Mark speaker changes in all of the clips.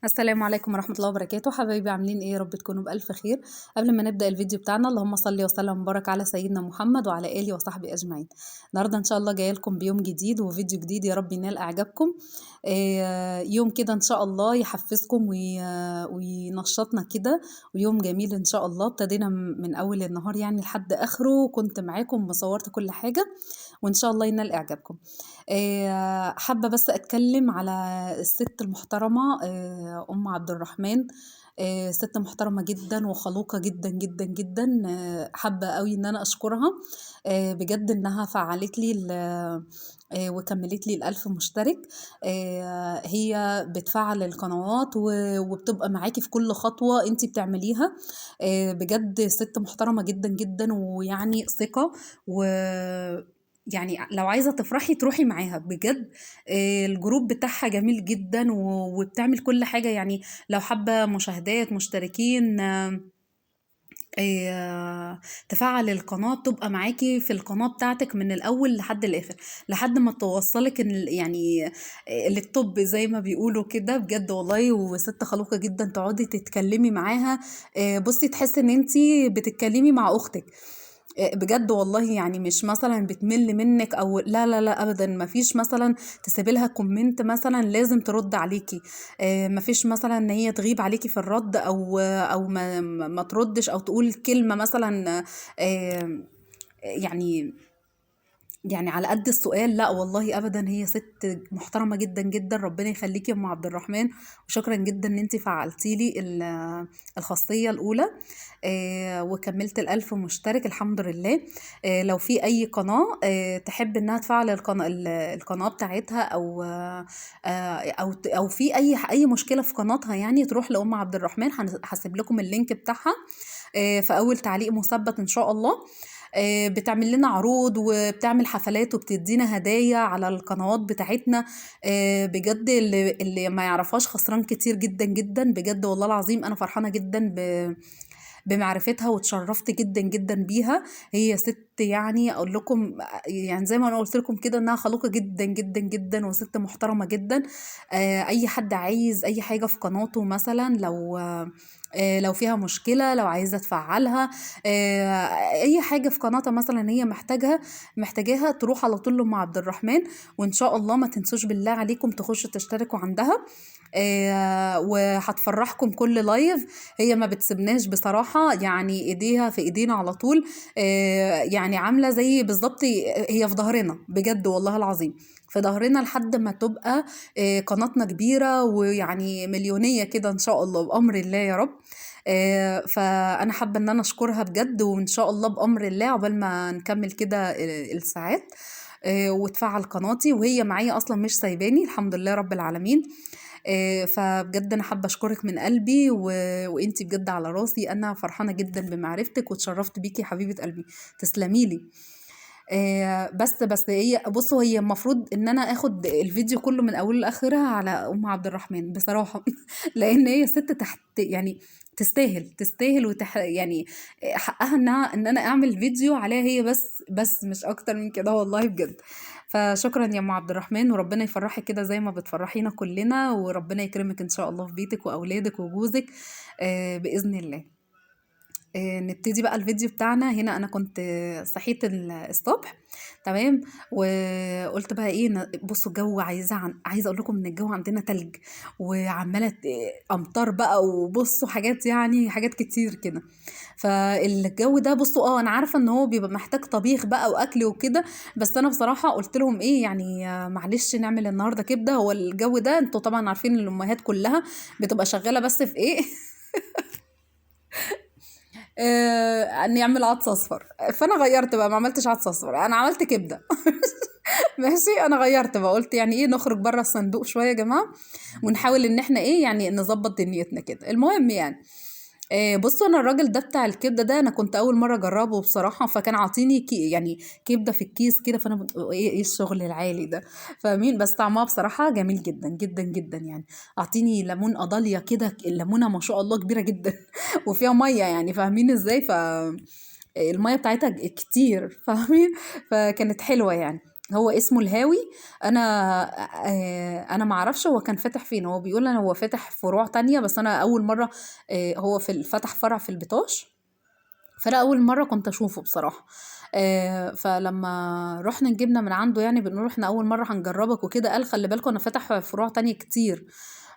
Speaker 1: السلام عليكم ورحمة الله وبركاته. حبايبي عاملين ايه؟ يا رب تكونوا بألف خير. قبل ما نبدأ الفيديو بتاعنا، اللهم صل وسلم وبارك على سيدنا محمد وعلى آله وصحبه أجمعين. النهارده إن شاء الله جاية لكم بيوم جديد وفيديو جديد، يا رب ينال إعجابكم. يوم كده إن شاء الله يحفزكم وينشطنا كده، ويوم جميل إن شاء الله. ابتدينا من أول النهار يعني لحد آخره، كنت معاكم وصورت كل حاجة، وإن شاء الله ينال إعجابكم. حابة بس أتكلم على الست المحترمة أم عبد الرحمن. ست محترمة جدا وخلوقة جدا جدا جدا. حابة قوي إن أنا أشكرها بجد، إنها فعلت لي وكملت لي ال1000 مشترك. هي بتفعل القنوات وبتبقى معاكي في كل خطوة انتي بتعمليها. بجد ست محترمة جدا جدا، ويعني ثقة. و يعني لو عايزة تفرحي تروحي معاها بجد. الجروب بتاعها جميل جدا وبتعمل كل حاجة، يعني لو حابة مشاهدات مشتركين تفعل القناة، تبقى معاكي في القناة بتاعتك من الأول لحد الآخر، لحد ما توصلك يعني للطب زي ما بيقولوا كده. بجد والله، وست خلوقة جدا، تقعدي تتكلمي معاها بصي تحسي ان انتي بتتكلمي مع أختك. بجد والله، يعني مش مثلا بتمل منك او لا لا لا ابدا. مفيش مثلا تسيبي لها كومنت مثلا لازم ترد عليكي. مفيش مثلا ان هي تغيب عليكي في الرد، او ما تردش، او تقول كلمة مثلا يعني على قد السؤال. لا والله ابدا، هي ست محترمه جدا جدا. ربنا يخليكي يا ام عبد الرحمن، وشكرا جدا ان انت فعلتي لي الخاصيه الاولى وكملت ال1000 مشترك الحمد لله. لو في اي قناه تحب انها تفعل القناه بتاعتها، او في اي مشكله في قناتها، يعني تروح لام عبد الرحمن. هسيب لكم اللينك بتاعها في اول تعليق مثبت ان شاء الله. بتعمل لنا عروض وبتعمل حفلات وبتدينا هدايا على القنوات بتاعتنا. بجد اللي ما يعرفهاش خسران كتير جدا جدا. بجد والله العظيم انا فرحانة جدا بمعرفتها، واتشرفت جدا جدا بيها. هي ست، يعني اقول لكم، يعني زي ما انا قلت لكم كده، انها خلوقة جدا جدا جدا وست محترمة جدا. اي حد عايز اي حاجة في قناته، مثلا لو فيها مشكلة، لو عايزة تفعلها اي حاجة في قناتها مثلا هي محتاجاها، تروح على طول لأم عبد الرحمن. وان شاء الله ما تنسوش بالله عليكم تخشوا تشتركوا عندها. وهتفرحكم كل لايف. هي ما بتسيبناش بصراحة، يعني ايديها في ايدينا على طول. يعني عاملة زي بالظبط، هي في ظهرنا بجد والله العظيم، في ظهرنا لحد ما تبقى قناتنا كبيرة ويعني مليونية كده ان شاء الله بأمر الله يا رب. فانا حابة ان انا اشكرها بجد، وان شاء الله بأمر الله عقبال ما نكمل كده الساعات وتفعل قناتي، وهي معايا اصلا مش سايباني الحمد لله رب العالمين. فبجد انا حابه اشكرك من قلبي، وانتي بجد على راسي. انا فرحانه جدا بمعرفتك واتشرفت بيكي يا حبيبه قلبي. تسلمي لي. بس هي بصوا، هي المفروض ان انا اخد الفيديو كله من اوله لاخرها على ام عبد الرحمن بصراحه. لان هي ست تحت، يعني تستاهل يعني حقها ان انا اعمل فيديو عليها هي، بس مش اكتر من كده والله بجد. فشكرا يا ام عبد الرحمن، وربنا يفرحك كده زي ما بتفرحينا كلنا، وربنا يكرمك ان شاء الله في بيتك واولادك وجوزك باذن الله. نبتدي بقى الفيديو بتاعنا. هنا انا كنت صحيت الصبح، تمام، وقلت بقى ايه، بصوا الجو، عايزه اقول لكم ان الجو عندنا تلج وعماله امطار بقى، وبصوا حاجات، يعني حاجات كتير كده. فالجو ده بصوا، انا عارفه ان هو بيبقى محتاج طبيخ بقى واكل وكده، بس انا بصراحه قلت لهم ايه، يعني معلش نعمل النهارده كبده. هو الجو ده انتوا طبعا عارفين الامهات كلها بتبقى شغاله بس في ايه؟ ان يعمل عدس اصفر. فانا غيرت بقى، ما عملتش عدس اصفر، انا عملت كبده. ماشي، انا غيرت بقى، قلت يعني ايه، نخرج بره الصندوق شويه يا جماعه، ونحاول ان احنا ايه، يعني نظبط دنيتنا كده. المهم يعني بصوا، انا الراجل ده بتاع الكبده ده انا كنت اول مره اجربه بصراحه، فكان عاطيني يعني كبده في الكيس كده. فانا ايه الشغل العالي ده؟ فاهمين؟ بس طعمها بصراحه جميل جدا جدا جدا يعني. اعطيني ليمون قضاليا كده، الليمونه ما شاء الله كبيره جدا. وفيها ميه، يعني فاهمين ازاي؟ الميه بتاعتها كتير، فاهمين؟ فكانت حلوه يعني. هو اسمه الهاوي. انا انا ما اعرفش هو كان فاتح فين، هو بيقول انا هو فاتح فروع تانية، بس انا اول مره هو فتح فرع في البطاش، فانا اول مره كنت اشوفه بصراحه. فلما رحنا جبنا من عنده يعني بنقول احنا اول مره هنجربك وكده، قال خلي بالكم انا فاتح فروع تانية كتير.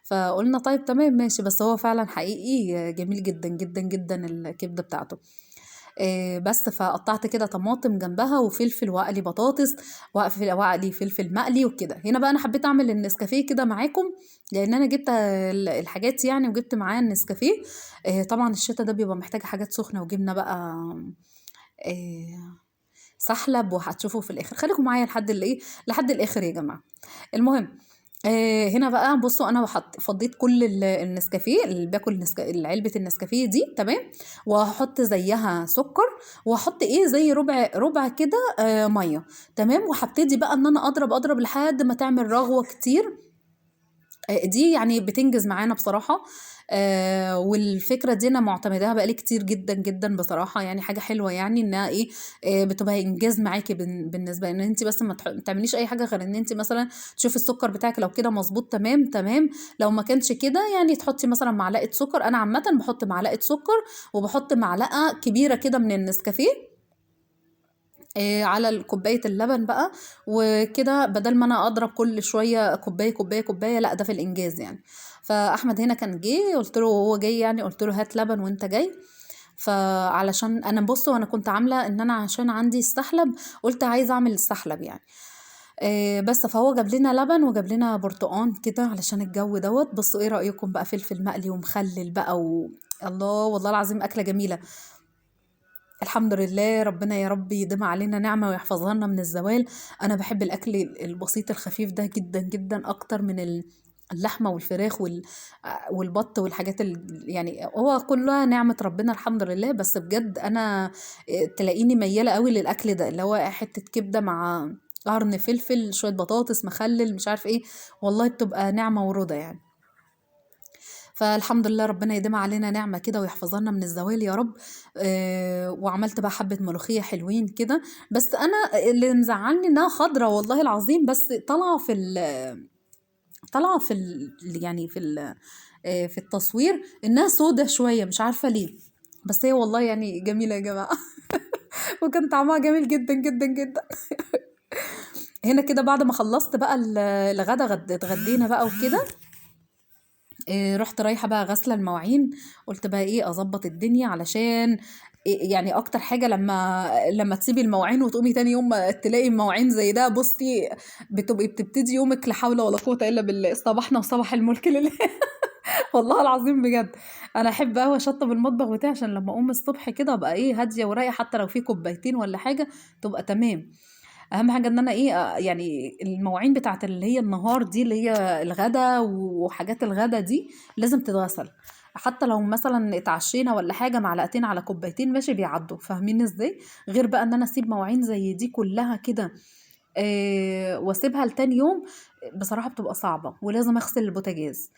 Speaker 1: فقلنا طيب تمام ماشي، بس هو فعلا حقيقي جميل جدا جدا جدا الكبده بتاعته. بس فقطعت كده طماطم جنبها وفلفل واقلي بطاطس، واقلي فلفل مقلي وكده. هنا بقى انا حبيت اعمل النسكافيه كده معاكم، لان انا جبت الحاجات يعني، وجبت معايا النسكافيه. طبعا الشتا ده بيبقى محتاج حاجات سخنه، وجبنا بقى آه، سحلب، وهتشوفوا في الاخر. خليكم معايا لحد الايه، لحد الاخر يا جماعه. المهم هنا بقى بصوا انا فضيت كل النسكافيه اللي باكل علبه النسكافيه دي تمام، وهحط زيها سكر، وهحط ايه زي ربع ربع كده ميه تمام، وهبتدي بقى ان انا اضرب لحد ما تعمل رغوه كتير. دي يعني بتنجز معانا بصراحة. والفكرة دي أنا معتمداها بقالي كتير جدا جدا بصراحة، يعني حاجة حلوة يعني إنها إيه، بتبقى إنجاز معاكي بالنسبة إن أنت بس ما تعمليش أي حاجة غير إن أنت مثلا تشوفي السكر بتاعك لو كده مظبوط تمام تمام. لو ما كانش كده يعني تحطي مثلا معلقة سكر. أنا عامة بحط معلقة سكر، وبحط معلقة كبيرة كده من النسكافيه على كوباية اللبن بقى. وكده بدل ما انا اضرب كل شوية كوباية كوباية كوباية، لا ده في الانجاز يعني. فاحمد هنا كان جه، قلت له وهو جاي يعني، قلت له هات لبن وانت جاي. فعلشان انا بصوا انا كنت عامله ان انا عشان عندي استحلب، قلت عايزه اعمل استحلب يعني. بس فهو جاب لنا لبن وجاب لنا برتقان كده علشان الجو دوت. بصوا ايه رأيكم بقى، فلفل مقلي ومخلل بقى الله والله العظيم أكلة جميلة. الحمد لله، ربنا يا رب يديم علينا نعمة ويحفظها لنا من الزوال. أنا بحب الأكل البسيط الخفيف ده جدا جدا، أكتر من اللحمة والفراخ والبط والحاجات يعني هو كلها نعمة ربنا الحمد لله. بس بجد أنا تلاقيني ميالة قوي للأكل ده، اللي هو حتة كبدة مع قرن فلفل شوية بطاطس مخلل مش عارف ايه، والله بتبقى نعمة ورضا يعني. فالحمد لله ربنا يديمها علينا نعمة كده ويحفظها لنا من الزوال يا رب. وعملت بقى حبة ملوخية حلوين كده. بس أنا اللي مزعلني إنها خضرة والله العظيم، بس طالعة يعني في التصوير إنها سودة شوية، مش عارفة ليه. بس هي والله يعني جميلة يا جماعة. وكان طعمها جميل جدا جدا جدا. هنا كده بعد ما خلصت بقى الغدا، اتغدينا بقى وكده. رحت رايحة بقى غاسلة المواعين. قلت بقى ايه اظبط الدنيا علشان يعني اكتر حاجة لما تسيبي المواعين وتقومي تاني يوم تلاقي المواعين زي ده، بصي بتبقي بتبتدي يومك لا حول ولا قوة الا بالله. صباحنا وصباح الملك لله. والله العظيم بجد انا احب قوي اشطب المطبخ بتاعي، عشان لما اقوم الصبح كده ابقى ايه هادية ورايقة، حتى لو في كوبايتين ولا حاجة تبقى تمام. اهم حاجه ان انا ايه يعني المواعين بتاعت اللي هي النهار دي اللي هي الغدا وحاجات الغدا دي لازم تتغسل. حتى لو مثلا اتعشينا ولا حاجه معلقتين على كوبايتين ماشي بيعدوا، فاهمين ازاي؟ غير بقى ان انا اسيب مواعين زي دي كلها كده واسيبها لتاني يوم، بصراحة بتبقى صعبة. ولازم اغسل البوتاجاز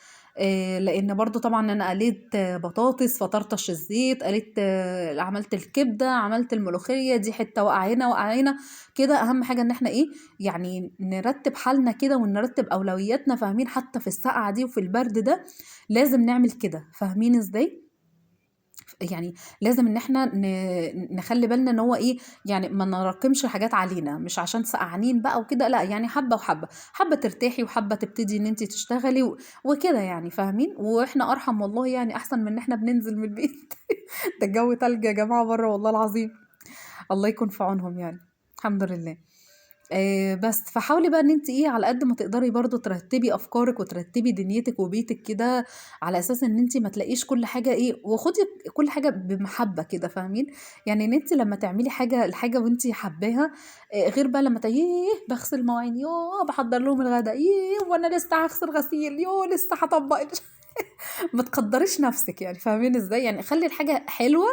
Speaker 1: لان برضو طبعا انا قليت بطاطس فطرطش الزيت، قليت عملت الكبدة، عملت الملوخية دي حتة وقع هنا وقع هنا كده. اهم حاجة ان احنا ايه يعني نرتب حالنا كده ونرتب اولوياتنا، فاهمين؟ حتى في السقعة دي وفي البرد ده لازم نعمل كده، فاهمين ازاي؟ يعني لازم ان احنا نخلي بالنا ان هو ايه، يعني ما نراكمش حاجات علينا، مش عشان سقعانين بقى وكده لا، يعني حبة وحبة، حبة ترتاحي وحبة تبتدي ان انت تشتغلي وكده يعني، فاهمين؟ واحنا ارحم والله يعني، احسن من ان احنا بننزل من البيت. ده الجو تلج يا جماعة بره والله العظيم. الله يكون في عونهم يعني. الحمد لله. بس فحاولي بقى ان انت ايه على قد ما تقدري برضو ترتبي افكارك وترتبي دنيتك وبيتك كده، على اساس ان انت ما تلاقيش كل حاجه ايه، وخدي كل حاجه بمحبه كده، فاهمين؟ يعني ان انت لما تعملي الحاجه وانت حباها غير بقى لما بغسل مواعين، يوه بحضر لهم الغداء، وانا لسه هغسل غسيل، لسه هطبق ما تقدريش نفسك يعني، فاهمين ازاي؟ يعني خلي الحاجه حلوه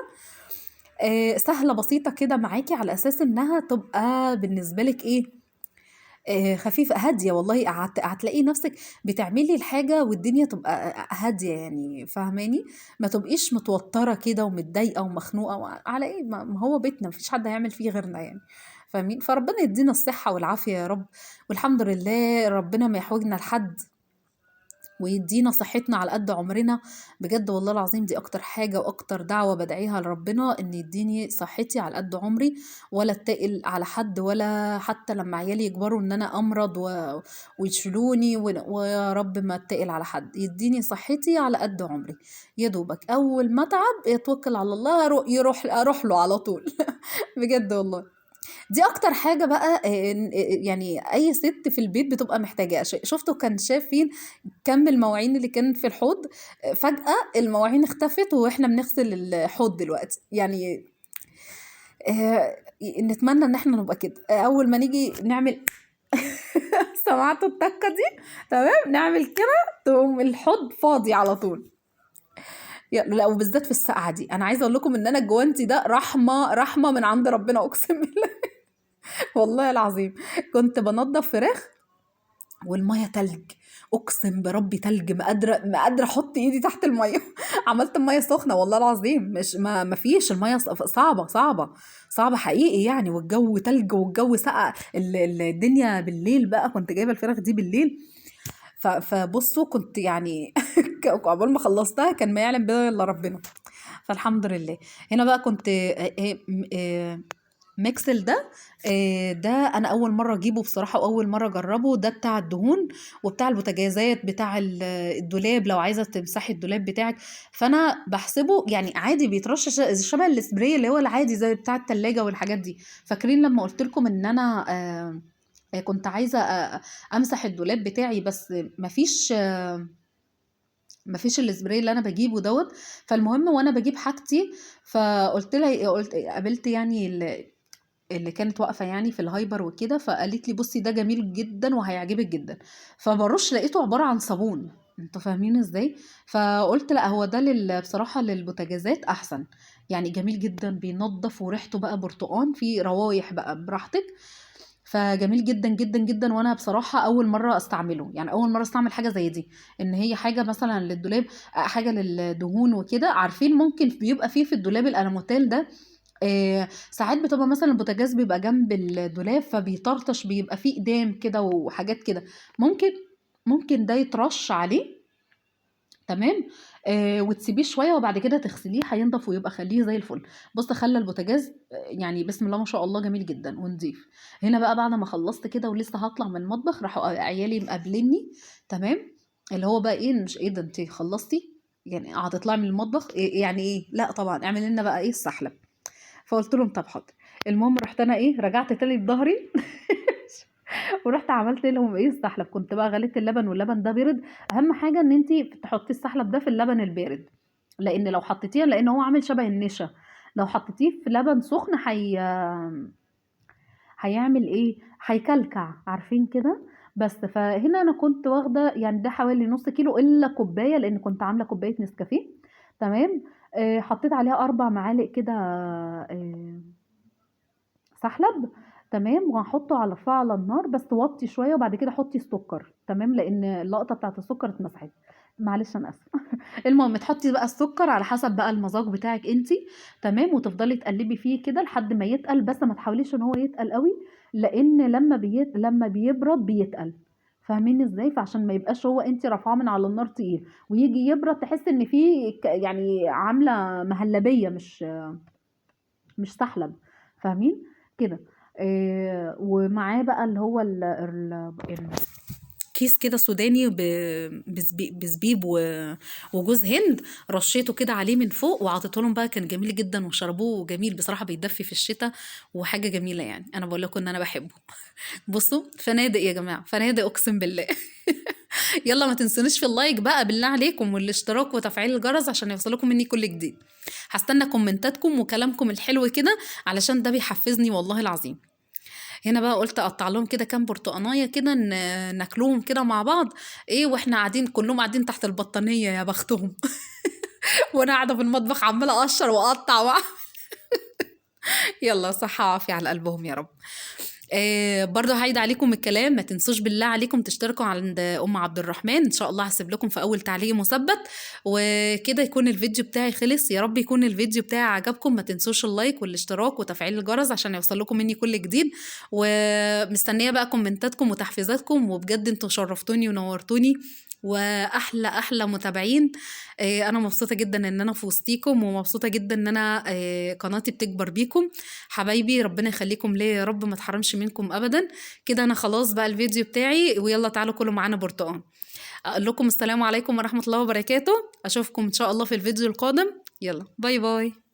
Speaker 1: سهله بسيطه كده معاكي، على اساس انها تبقى بالنسبه لك ايه خفيفة هادية. والله هتلاقي نفسك بتعملي الحاجة والدنيا تبقى هادية يعني، فاهماني؟ ما تبقيش متوترة كده ومتضايقة ومخنوقة على ايه، ما هو بيتنا مفيش حد هيعمل فيه غيرنا يعني. فاهمين؟ فربنا يدينا الصحة والعافية يا رب، والحمد لله ربنا ما يحوجنا لحد، ويدينا صحتنا على قد عمرنا. بجد والله العظيم دي اكتر حاجة واكتر دعوة بدعيها لربنا، ان يديني صحتي على قد عمري، ولا اتقل على حد، ولا حتى لما عيالي يكبروا ان انا امرض ويشيلوني ويا رب ما اتقل على حد، يديني صحتي على قد عمري. يا دوبك اول ما اتعب يتوكل على الله، اروح له على طول. بجد والله دي اكتر حاجة بقى، يعني اي ست في البيت بتبقى محتاجة. شفتوا كان شاف فين كم المواعين اللي كان في الحوض؟ فجأة المواعين اختفت واحنا بنغسل الحوض دلوقتي يعني. نتمنى ان احنا نبقى كده، اول ما نيجي نعمل سمعتوا التكة دي؟ تمام، نعمل كده تقوم الحوض فاضي على طول. لا، وبالذات في السقعة دي انا عايزة اقول لكم ان انا الجوانتي ده رحمة رحمة من عند ربنا، اقسم بالله. والله العظيم كنت بنضف فراخ والميه تلج، اقسم بربي تلج، ما قادره احط ايدي تحت الميه. عملت الميه سخنه والله العظيم، مش ما فيش الميه صعبه صعبه صعبه حقيقي يعني، والجو تلج والجو سقع. الدنيا بالليل بقى، كنت جايبه الفراخ دي بالليل. فبصوا كنت يعني قبل ما خلصتها كان ما يعلم بها الا ربنا. فالحمد لله. هنا بقى كنت ميكسل ده، ده انا اول مره اجيبه بصراحه، واول مره اجربه. ده بتاع الدهون وبتاع البوتاجازات بتاع الدولاب، لو عايزه تمسحي الدولاب بتاعك. فانا بحسبه يعني عادي بيترش، شبه السبراي اللي هو العادي زي بتاع التلاجة والحاجات دي. فاكرين لما قلت لكم ان انا كنت عايزه امسح الدولاب بتاعي، بس مفيش السبراي اللي انا بجيبه دوت. فالمهم وانا بجيب حاجتي، فقلت لها، قابلت يعني اللي كانت واقفة يعني في الهايبر وكده، فقالت لي بصي ده جميل جدا وهيعجبك جدا. فبرش لقيته عبارة عن صابون، انتوا فاهمين ازاي؟ فقلت لا، هو ده بصراحة للبوتاجازات احسن، يعني جميل جدا بينظف، وريحته بقى برتقان، في روايح بقى براحتك. فجميل جدا جدا جدا، وانا بصراحة اول مرة استعمله، يعني اول مرة استعمل حاجة زي دي، ان هي حاجة مثلا للدولاب، حاجة للدهون وكده. عارفين ممكن بيبقى فيه في الدولاب الالموتيل ده، ساعات بتبقى مثلا البوتاجاز بيبقى جنب الدولاب فبيطرطش، بيبقى فيه اقدام كده وحاجات كده. ممكن ممكن ده يترش عليه، تمام. وتسيبيه شويه وبعد كده تغسليه هينضف ويبقى خليه زي الفل. بص خلى البوتاجاز يعني بسم الله ما شاء الله جميل جدا ونضيف. هنا بقى بعد ما خلصت كده ولسه هطلع من المطبخ، راحوا عيالي مقابليني، تمام. اللي هو بقى ايه، مش ايه ده انت خلصتي يعني هتطلعي من المطبخ؟ إيه يعني ايه؟ لا طبعا اعمل لنا بقى ايه السحلب. فقلت لهم طب حاضر. المهم رحت انا ايه، رجعت تاني بظهري ورحت عملت لهم ايه السحلب. كنت بقى غليت اللبن واللبن ده بيرد. اهم حاجه ان انت تحطي السحلب ده في اللبن البارد، لان لو حطيتيه، لان هو عامل شبه النشا، لو حطيتيه في لبن سخن هيعمل ايه، هيكلكع، عارفين كده. بس فهنا انا كنت واخده يعني ده حوالي نص كيلو الا كوبايه، لان كنت عامله كوبايه نسكافيه، تمام. حطيت عليها 4 معالق كده سحلب، تمام. وهحطه على ارفعه على النار، بس توطي شويه وبعد كده حطي السكر، تمام، لان اللقطه بتاعت السكر اتمسحت. معلش انا اسفه. المهم تحطي بقى السكر على حسب بقى المذاق بتاعك انتي، تمام. وتفضلي تقلبي فيه كده لحد ما يتقل، بس ما تحاوليش ان هو يتقل قوي، لان لما بيبرد بيتقل، فاهمين ازاي؟ فعشان ما يبقاش هو انت رافعاه من على النار تقيل ويجي يبرد تحس ان فيه يعني عامله مهلبيه، مش سحلب، فاهمين كده؟ ومعاه بقى اللي هو كيس كده سوداني بزبيب وجوز هند، رشيته كده عليه من فوق وعطيته لهم بقى، كان جميل جدا وشربوه جميل بصراحة، بيدفي في الشتاء وحاجة جميلة يعني. انا بقول لكم ان انا بحبه. بصوا فنادق يا جماعة، فنادق اقسم بالله. يلا ما تنسونيش في اللايك بقى بالله عليكم، والاشتراك وتفعيل الجرس عشان يوصلكم مني كل جديد. هستنى كومنتاتكم وكلامكم الحلو كده، علشان ده بيحفزني والله العظيم. هنا بقى قلت اقطع لهم كده كام برتقانية كده ناكلوهم كده مع بعض، ايه واحنا قاعدين كلهم قاعدين تحت البطانية يا بختهم. وانا قاعدة في المطبخ عمالة اقشر واقطع يلا صحة وعافية على قلبهم يا رب. برضه هعيد عليكم الكلام، ما تنسوش بالله عليكم تشتركوا عند ام عبد الرحمن، ان شاء الله هسيب لكم في اول تعليق مثبت. وكده يكون الفيديو بتاعي خلص، يا رب يكون الفيديو بتاعي عجبكم. ما تنسوش اللايك والاشتراك وتفعيل الجرس عشان يوصل لكم مني كل جديد. ومستنيه بقى كومنتاتكم وتحفيزاتكم، وبجد انتوا شرفتوني ونورتوني واحلى احلى متابعين. انا مبسوطه جدا ان انا في وسطيكم، ومبسوطه جدا ان انا قناتي بتكبر بيكم. حبايبي ربنا يخليكم ليا يا رب، ما تحرمش منكم ابدا. كده انا خلاص بقى الفيديو بتاعي، ويلا تعالوا كلوا معانا برتقان. اقول لكم السلام عليكم ورحمه الله وبركاته. اشوفكم ان شاء الله في الفيديو القادم. يلا باي باي.